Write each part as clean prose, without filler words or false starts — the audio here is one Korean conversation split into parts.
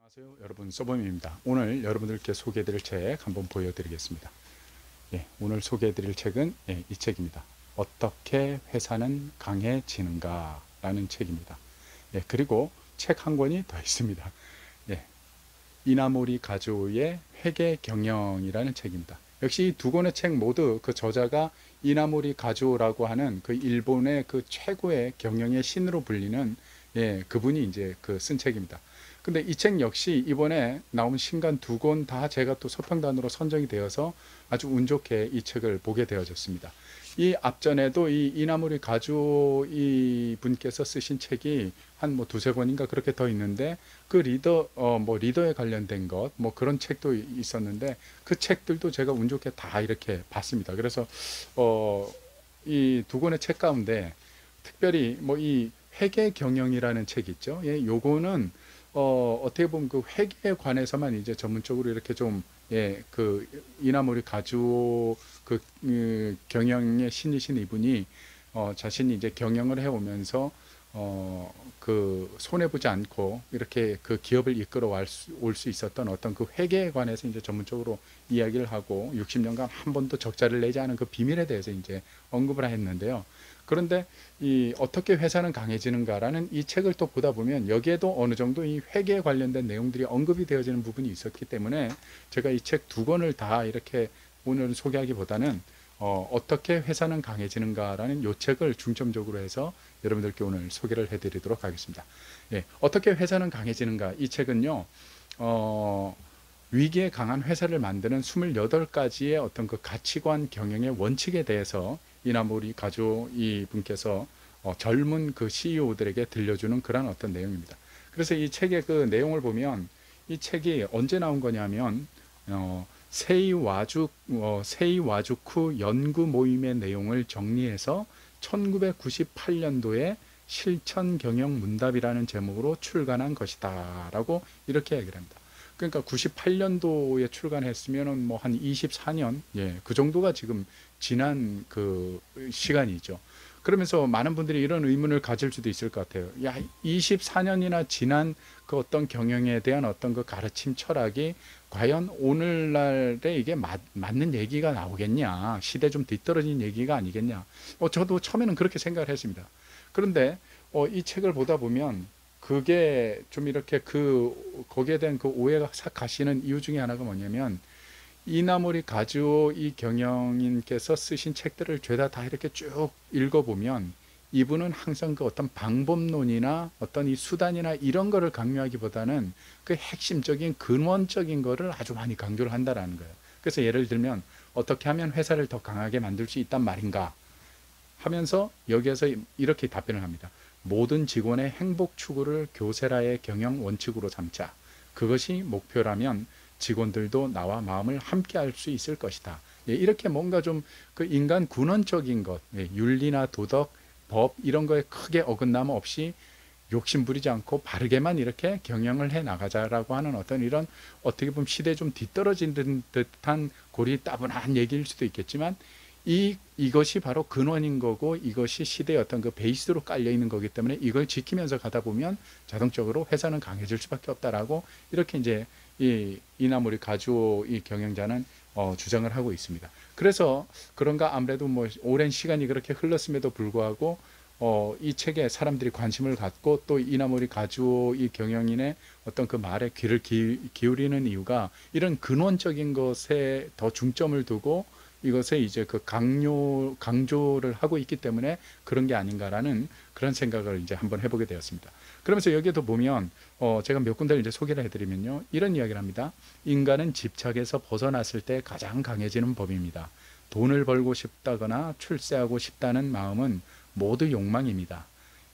안녕하세요 여러분, 서범입니다. 오늘 여러분들께 소개해드릴 책 한번 보여드리겠습니다. 오늘 소개해드릴 책은 이 책입니다. 어떻게 회사는 강해지는가 라는 책입니다. 그리고 책 한 권이 더 있습니다. 이나모리 가조의 회계 경영이라는 책입니다. 역시 이 두 권의 책 모두 그 저자가 이나모리 가조라고 하는 그 일본의 그 최고의 경영의 신으로 불리는 그분이 이제 그 쓴 책입니다. 근데 이 책 역시 이번에 나온 신간 두 권 다 제가 또 서평단으로 선정이 되어서 아주 운 좋게 이 책을 보게 되어졌습니다. 이 앞전에도 이 이나모리 가조 이 분께서 쓰신 책이 한 뭐 두세 권인가 그렇게 더 있는데 그 리더에 관련된 것 뭐 그런 책도 있었는데 그 책들도 제가 운 좋게 다 이렇게 봤습니다. 그래서 이 두 권의 책 가운데 특별히 뭐 이 회계 경영이라는 책 있죠. 요거는 어떻게 보면 그 회계에 관해서만 이제 전문적으로 이렇게 좀, 그 이나모리 가주 경영의 신이신 이분이 자신이 이제 경영을 해오면서 그 손해보지 않고 이렇게 그 기업을 이끌어 올 수 있었던 어떤 그 회계에 관해서 이제 전문적으로 이야기를 하고 60년간 한 번도 적자를 내지 않은 그 비밀에 대해서 이제 언급을 했는데요. 그런데 이 어떻게 회사는 강해지는가라는 이 책을 또 보다 보면 여기에도 어느 정도 이 회계에 관련된 내용들이 언급이 되어지는 부분이 있었기 때문에 제가 이 책 두 권을 다 이렇게 오늘 소개하기보다는 어떻게 회사는 강해지는가라는 이 책을 중점적으로 해서 여러분들께 오늘 소개를 해드리도록 하겠습니다. 어떻게 회사는 강해지는가, 이 책은요, 위기에 강한 회사를 만드는 28가지의 어떤 그 가치관 경영의 원칙에 대해서 이나모리 가조 이 분께서 젊은 그 CEO들에게 들려주는 그런 어떤 내용입니다. 그래서 이 책의 그 내용을 보면 이 책이 언제 나온 거냐면 세이와주쿠 연구 모임의 내용을 정리해서 1998년도에 실천 경영 문답이라는 제목으로 출간한 것이다 라고 이렇게 얘기를 합니다. 그러니까 98년도에 출간했으면 뭐 한 24년 그 정도가 지금 지난 그 시간이죠. 그러면서 많은 분들이 이런 의문을 가질 수도 있을 것 같아요. 야, 24년이나 지난 그 어떤 경영에 대한 어떤 그 가르침 철학이 과연 오늘날에 이게 맞는 얘기가 나오겠냐, 시대 좀 뒤떨어진 얘기가 아니겠냐. 저도 처음에는 그렇게 생각을 했습니다. 그런데 이 책을 보다 보면 그게 좀 이렇게 거기에 대한 그 오해가 싹 가시는 이유 중에 하나가 뭐냐면, 이나모리 가즈오 이 경영인께서 쓰신 책들을 죄다 다 이렇게 쭉 읽어보면 이분은 항상 그 어떤 방법론이나 어떤 이 수단이나 이런 거를 강요하기보다는 그 핵심적인 근원적인 거를 아주 많이 강조를 한다라는 거예요. 그래서 예를 들면 어떻게 하면 회사를 더 강하게 만들 수 있단 말인가 하면서 여기에서 이렇게 답변을 합니다. 모든 직원의 행복 추구를 교세라의 경영 원칙으로 삼자. 그것이 목표라면 직원들도 나와 마음을 함께 할 수 있을 것이다. 이렇게 뭔가 좀 그 인간 근원적인 것, 윤리나 도덕, 법 이런 거에 크게 어긋남 없이 욕심 부리지 않고 바르게만 이렇게 경영을 해 나가자라고 하는 어떤 이런 어떻게 보면 시대에 좀 뒤떨어진 듯한 고리따분한 얘기일 수도 있겠지만 이것이 바로 근원인 거고 이것이 시대의 어떤 그 베이스로 깔려 있는 거기 때문에 이걸 지키면서 가다 보면 자동적으로 회사는 강해질 수밖에 없다라고 이렇게 이제 이 이나모리 가주오 이 경영자는 주장을 하고 있습니다. 그래서 그런가 아무래도 뭐 오랜 시간이 그렇게 흘렀음에도 불구하고 이 책에 사람들이 관심을 갖고 또 이나모리 가주오 이 경영인의 어떤 그 말에 귀를 기울이는 이유가 이런 근원적인 것에 더 중점을 두고 이것에 이제 그 강조를 하고 있기 때문에 그런 게 아닌가라는 그런 생각을 이제 한번 해보게 되었습니다. 그러면서 여기에도 보면 제가 몇 군데를 이제 소개를 해드리면요, 이런 이야기를 합니다. 인간은 집착에서 벗어났을 때 가장 강해지는 법입니다. 돈을 벌고 싶다거나 출세하고 싶다는 마음은 모두 욕망입니다.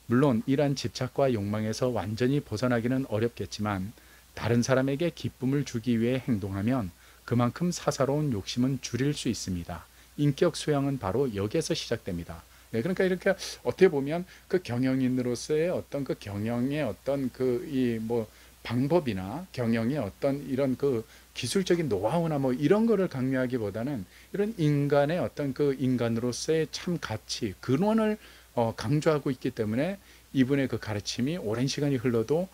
물론 이러한 집착과 욕망에서 완전히 벗어나기는 어렵겠지만 다른 사람에게 기쁨을 주기 위해 행동하면 그만큼 사사로운 욕심은 줄일 수 있습니다. 인격 수양은 바로 여기에서 시작됩니다. 그러니까 이렇게 어떻게 보면 그 경영인으로서의 어떤 그 경영의 어떤 그 이 뭐 방법이나 경영의 어떤 이런 그 기술적인 노하우나 뭐 이런 거를 강요하기보다는 이런 인간의 어떤 그 인간으로서의 참 가치, 근원을 강조하고 있기 때문에 이분의 그 가르침이 오랜 시간이 흘러도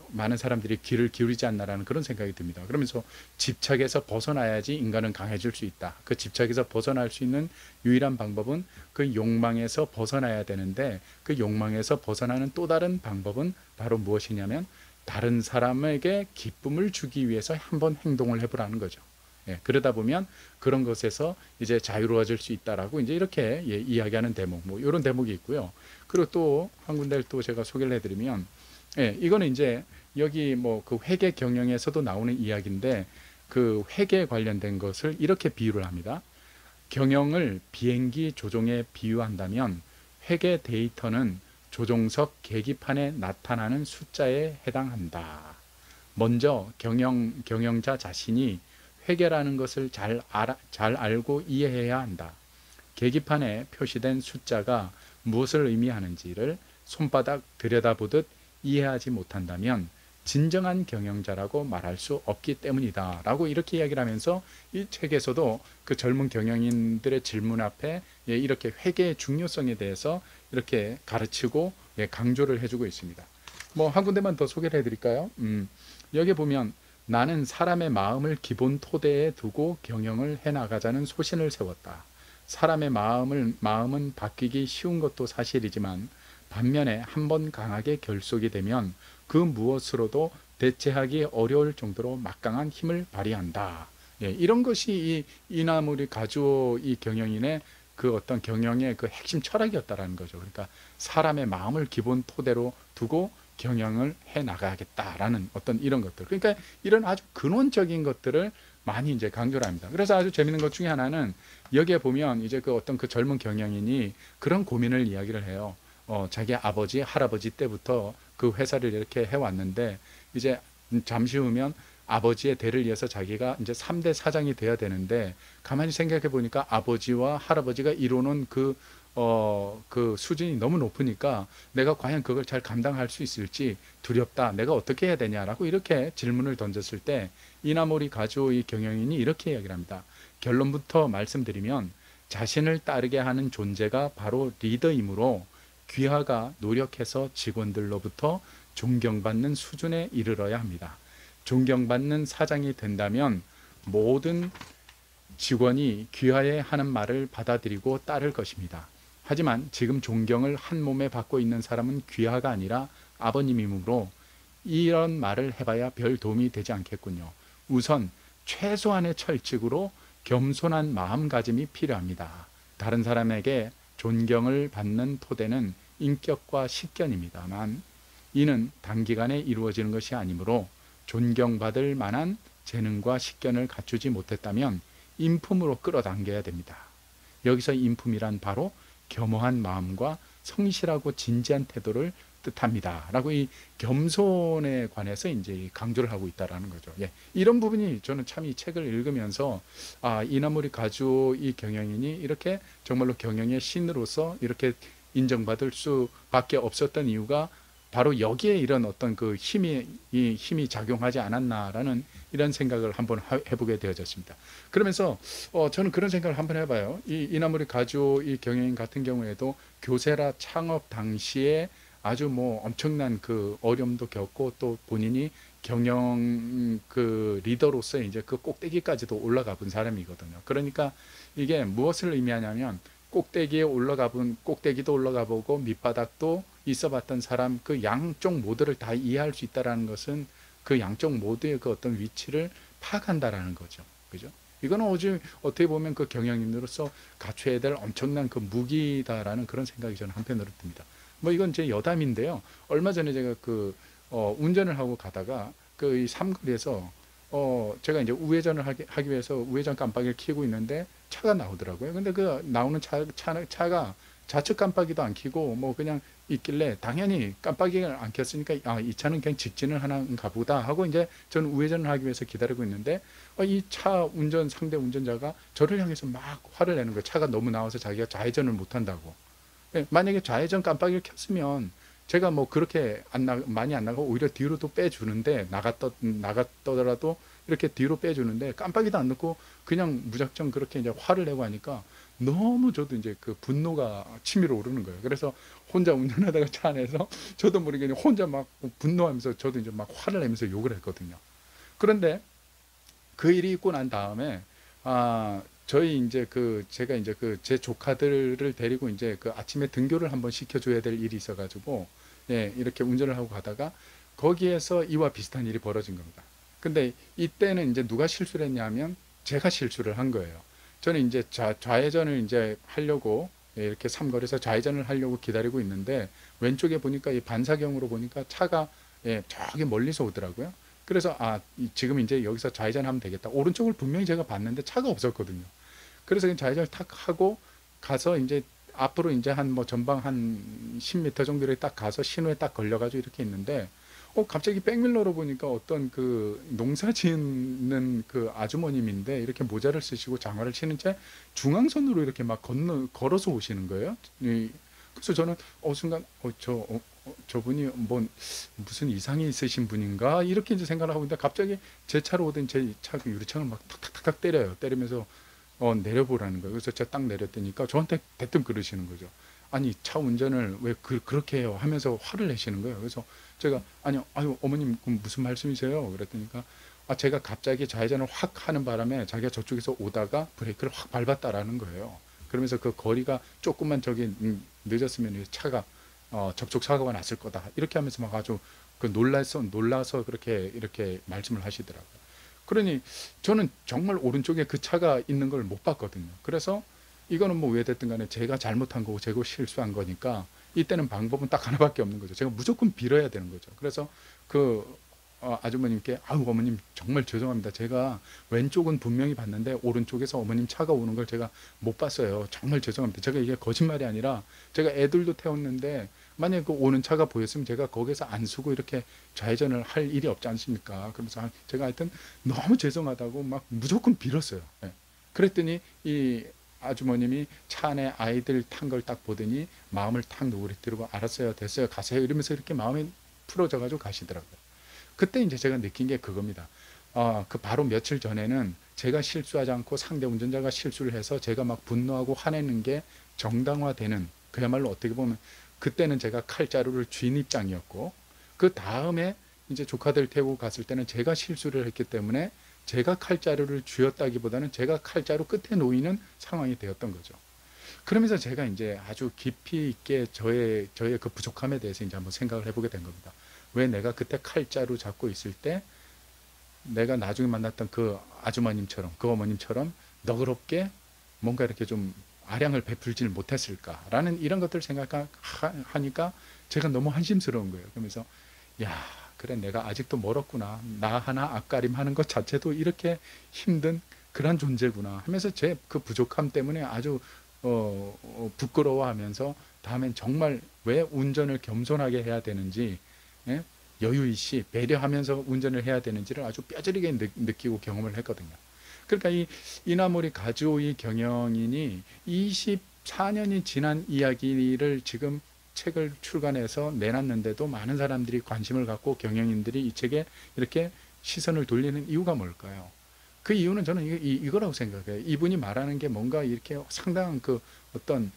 많은 사람들이 귀를 기울이지 않나라는 그런 생각이 듭니다. 그러면서 집착에서 벗어나야지 인간은 강해질 수 있다. 그 집착에서 벗어날 수 있는 유일한 방법은 그 욕망에서 벗어나야 되는데, 그 욕망에서 벗어나는 또 다른 방법은 바로 무엇이냐면 다른 사람에게 기쁨을 주기 위해서 한번 행동을 해보라는 거죠. 예, 그러다 보면 그런 것에서 이제 자유로워질 수 있다라고 이제 이렇게 이야기하는 대목, 뭐 이런 대목이 있고요. 그리고 또 한 군데를 또 제가 소개를 해드리면, 예, 이거는 이제 여기 뭐 그 회계 경영에서도 나오는 이야기인데, 그 회계에 관련된 것을 이렇게 비유를 합니다. 경영을 비행기 조종에 비유한다면 회계 데이터는 조종석 계기판에 나타나는 숫자에 해당한다. 먼저 경영자 자신이 회계라는 것을 잘 알고 이해해야 한다. 계기판에 표시된 숫자가 무엇을 의미하는지를 손바닥 들여다보듯 이해하지 못한다면 진정한 경영자라고 말할 수 없기 때문이다 라고 이렇게 이야기를 하면서 이 책에서도 그 젊은 경영인들의 질문 앞에 이렇게 회계의 중요성에 대해서 이렇게 가르치고 강조를 해주고 있습니다. 뭐 한 군데만 더 소개를 해드릴까요? 여기 보면 나는 사람의 마음을 기본 토대에 두고 경영을 해나가자는 소신을 세웠다. 사람의 마음은 바뀌기 쉬운 것도 사실이지만 반면에 한번 강하게 결속이 되면 그 무엇으로도 대체하기 어려울 정도로 막강한 힘을 발휘한다. 예, 이런 것이 이 이나무리 가주오 이 경영인의 그 어떤 경영의 그 핵심 철학이었다라는 거죠. 그러니까 사람의 마음을 기본 토대로 두고 경영을 해 나가야겠다라는 어떤 이런 것들. 그러니까 이런 아주 근원적인 것들을 많이 이제 강조를 합니다. 그래서 아주 재밌는 것 중에 하나는 여기에 보면 이제 그 어떤 그 젊은 경영인이 그런 고민을 이야기를 해요. 자기 아버지, 할아버지 때부터 그 회사를 이렇게 해왔는데 이제 잠시 후면 아버지의 대를 이어서 자기가 이제 3대 사장이 돼야 되는데 가만히 생각해 보니까 아버지와 할아버지가 이루는 그 수준이 너무 높으니까 내가 과연 그걸 잘 감당할 수 있을지 두렵다. 내가 어떻게 해야 되냐라고 이렇게 질문을 던졌을 때 이나모리 가주오의 경영인이 이렇게 이야기를 합니다. 결론부터 말씀드리면 자신을 따르게 하는 존재가 바로 리더이므로 귀하가 노력해서 직원들로부터 존경받는 수준에 이르러야 합니다. 존경받는 사장이 된다면 모든 직원이 귀하의 하는 말을 받아들이고 따를 것입니다. 하지만 지금 존경을 한 몸에 받고 있는 사람은 귀하가 아니라 아버님이므로 이런 말을 해봐야 별 도움이 되지 않겠군요. 우선 최소한의 철칙으로 겸손한 마음가짐이 필요합니다. 다른 사람에게 존경을 받는 토대는 인격과 식견입니다만 이는 단기간에 이루어지는 것이 아니므로 존경받을 만한 재능과 식견을 갖추지 못했다면 인품으로 끌어당겨야 됩니다. 여기서 인품이란 바로 겸허한 마음과 성실하고 진지한 태도를 뜻합니다. 라고 이 겸손에 관해서 이제 강조를 하고 있다라는 거죠. 예. 이런 부분이 저는 참 이 책을 읽으면서 이나모리 가주오 이 경영인이 이렇게 정말로 경영의 신으로서 이렇게 인정받을 수밖에 없었던 이유가 바로 여기에 이런 어떤 그 힘이 작용하지 않았나라는 이런 생각을 한번 해보게 되어졌습니다. 그러면서 저는 그런 생각을 한번 해봐요. 이 이나모리 가주오 이 경영인 같은 경우에도 교세라 창업 당시에 아주 뭐 엄청난 그 어려움도 겪고 또 본인이 경영 그 리더로서 이제 그 꼭대기까지도 올라가 본 사람이거든요. 그러니까 이게 무엇을 의미하냐면 꼭대기도 올라가 보고 밑바닥도 있어 봤던 사람 그 양쪽 모두를 다 이해할 수 있다라는 것은 그 양쪽 모두의 그 어떤 위치를 파악한다라는 거죠. 그죠? 이거는 어떻게 보면 그 경영인으로서 갖춰야 될 엄청난 그 무기다라는 그런 생각이 저는 한편으로 듭니다. 뭐 이건 제 여담인데요. 얼마 전에 제가 운전을 하고 가다가 이 삼거리에서 제가 이제 우회전을 하기 위해서 우회전 깜빡이를 켜고 있는데 차가 나오더라고요. 근데 그 나오는 차가 좌측 깜빡이도 안 켜고 뭐 그냥 있길래 당연히 깜빡이를 안 켰으니까 이 차는 그냥 직진을 하는가 보다 하고 이제 저는 우회전을 하기 위해서 기다리고 있는데 이 상대 운전자가 저를 향해서 막 화를 내는 거예요. 차가 너무 나와서 자기가 좌회전을 못 한다고. 만약에 좌회전 깜빡이를 켰으면 제가 뭐 그렇게 많이 안 나가고 오히려 뒤로 또 빼주는데 나갔더라도 이렇게 뒤로 빼주는데 깜빡이도 안 넣고 그냥 무작정 그렇게 이제 화를 내고 하니까 너무 저도 이제 그 분노가 치밀어 오르는 거예요. 그래서 혼자 운전하다가 차 안에서 저도 모르게 혼자 막 분노하면서 저도 이제 막 화를 내면서 욕을 했거든요. 그런데 그 일이 있고 난 다음에 저희 이제 그 제가 이제 그 제 조카들을 데리고 이제 그 아침에 등교를 한번 시켜줘야 될 일이 있어가지고 예, 이렇게 운전을 하고 가다가 거기에서 이와 비슷한 일이 벌어진 겁니다. 근데 이때는 이제 누가 실수를 했냐면 제가 실수를 한 거예요. 저는 이제 좌회전을 이제 하려고 예, 이렇게 삼거리에서 좌회전을 하려고 기다리고 있는데 왼쪽에 보니까 이 반사경으로 보니까 차가 예, 저기 멀리서 오더라고요. 그래서 지금 이제 여기서 좌회전하면 되겠다. 오른쪽을 분명히 제가 봤는데 차가 없었거든요. 그래서 그냥 좌회전을 탁 하고 가서 이제 앞으로 이제 한 뭐 전방 한 10m 정도를 딱 가서 신호에 딱 걸려가지고 이렇게 있는데 갑자기 백밀러로 보니까 어떤 그 농사 짓는 그 아주머님인데 이렇게 모자를 쓰시고 장화를 치는 채 중앙선으로 이렇게 막 걸어서 오시는 거예요. 그래서 저는 순간 저분이 뭐 무슨 이상이 있으신 분인가 이렇게 이제 생각을 하고 있는데 갑자기 제 차로 오던 제 차 유리창을 막 탁탁탁탁 때려요. 때리면서 내려보라는 거예요. 그래서 제가 딱 내렸더니까 저한테 대뜸 그러시는 거죠. 아니 차 운전을 왜 그렇게 해요 하면서 화를 내시는 거예요. 그래서 제가 아니요 아유 어머님 그럼 무슨 말씀이세요? 그랬더니까 제가 갑자기 좌회전을 확 하는 바람에 자기가 저쪽에서 오다가 브레이크를 확 밟았다라는 거예요. 그러면서 그 거리가 조금만 저기 늦었으면 차가 접촉 사고가 났을 거다 이렇게 하면서 막 아주 그 놀라서 그렇게 이렇게 말씀을 하시더라고요. 그러니 저는 정말 오른쪽에 그 차가 있는 걸 못 봤거든요. 그래서 이거는 뭐 왜 됐든 간에 제가 잘못한 거고 제가 실수한 거니까 이때는 방법은 딱 하나밖에 없는 거죠. 제가 무조건 빌어야 되는 거죠. 그래서 그 아주머님께 아유 어머님 정말 죄송합니다. 제가 왼쪽은 분명히 봤는데 오른쪽에서 어머님 차가 오는 걸 제가 못 봤어요. 정말 죄송합니다. 제가 이게 거짓말이 아니라 제가 애들도 태웠는데 만약에 그 오는 차가 보였으면 제가 거기서 안 쓰고 이렇게 좌회전을 할 일이 없지 않습니까? 그러면서 제가 하여튼 너무 죄송하다고 막 무조건 빌었어요. 예. 그랬더니 이 아주머님이 차 안에 아이들 탄 걸 딱 보더니 마음을 탁 누그러뜨리고 알았어요 됐어요 가세요 이러면서 이렇게 마음이 풀어져 가지고 가시더라고요. 그때 이제 제가 느낀 게 그겁니다. 그 바로 며칠 전에는 제가 실수하지 않고 상대 운전자가 실수를 해서 제가 막 분노하고 화내는 게 정당화되는 그야말로 어떻게 보면 그때는 제가 칼자루를 쥔 입장이었고 그 다음에 이제 조카들 태우고 갔을 때는 제가 실수를 했기 때문에 제가 칼자루를 쥐었다기보다는 제가 칼자루 끝에 놓이는 상황이 되었던 거죠. 그러면서 제가 이제 아주 깊이 있게 저의 그 부족함에 대해서 이제 한번 생각을 해보게 된 겁니다. 왜 내가 그때 칼자루 잡고 있을 때 내가 나중에 만났던 그 아주머님처럼 그 어머님처럼 너그럽게 뭔가 이렇게 좀 아량을 베풀질 못했을까라는 이런 것들을 생각하니까 제가 너무 한심스러운 거예요. 그러면서 야 그래 내가 아직도 멀었구나. 나 하나 앞가림하는 것 자체도 이렇게 힘든 그런 존재구나 하면서 제 그 부족함 때문에 아주 부끄러워하면서 다음엔 정말 왜 운전을 겸손하게 해야 되는지 예? 여유있이 배려하면서 운전을 해야 되는지를 아주 뼈저리게 느끼고 경험을 했거든요. 그러니까 이 이나모리 가즈오이 경영인이 24년이 지난 이야기를 지금 책을 출간해서 내놨는데도 많은 사람들이 관심을 갖고 경영인들이 이 책에 이렇게 시선을 돌리는 이유가 뭘까요? 그 이유는 저는 이거라고 생각해요. 이분이 말하는 게 뭔가 이렇게 상당한 그 어떤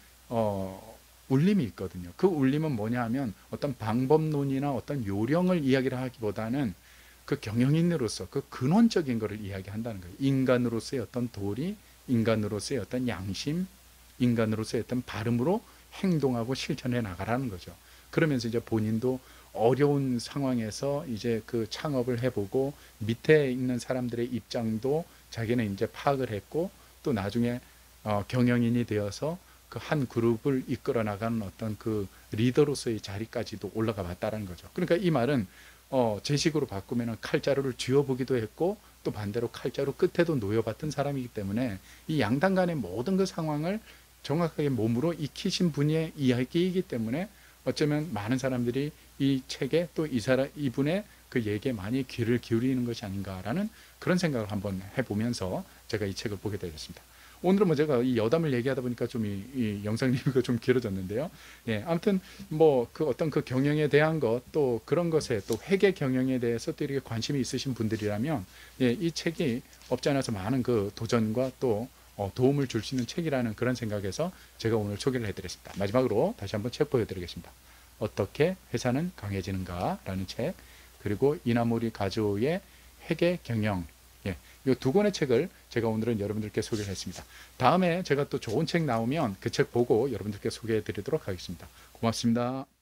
울림이 있거든요. 그 울림은 뭐냐 하면 어떤 방법론이나 어떤 요령을 이야기를 하기보다는 그 경영인으로서 그 근원적인 것을 이야기한다는 거예요. 인간으로서의 어떤 도리, 인간으로서의 어떤 양심, 인간으로서의 어떤 발음으로 행동하고 실천해 나가라는 거죠. 그러면서 이제 본인도 어려운 상황에서 이제 그 창업을 해보고 밑에 있는 사람들의 입장도 자기는 이제 파악을 했고 또 나중에 경영인이 되어서 그 한 그룹을 이끌어 나가는 어떤 그 리더로서의 자리까지도 올라가 봤다는 거죠. 그러니까 이 말은 제 식으로 바꾸면 칼자루를 쥐어보기도 했고 또 반대로 칼자루 끝에도 놓여봤던 사람이기 때문에 이 양당 간의 모든 그 상황을 정확하게 몸으로 익히신 분의 이야기이기 때문에 어쩌면 많은 사람들이 이 책에 또 이분의 그 얘기에 많이 귀를 기울이는 것이 아닌가라는 그런 생각을 한번 해보면서 제가 이 책을 보게 되었습니다. 오늘은 뭐 제가 이 여담을 얘기하다 보니까 좀 이 영상 리뷰가 좀 길어졌는데요. 예, 아무튼 뭐 그 어떤 그 경영에 대한 것 또 그런 것에 또 회계 경영에 대해서 또 이렇게 관심이 있으신 분들이라면 예, 이 책이 없지 않아서 많은 그 도전과 또 도움을 줄 수 있는 책이라는 그런 생각에서 제가 오늘 소개를 해드렸습니다. 마지막으로 다시 한번 책 보여드리겠습니다. 어떻게 회사는 강해지는가 라는 책, 그리고 이나모리 가즈오의 회계 경영, 예, 이 두 권의 책을 제가 오늘은 여러분들께 소개를 했습니다. 다음에 제가 또 좋은 책 나오면 그 책 보고 여러분들께 소개해 드리도록 하겠습니다. 고맙습니다.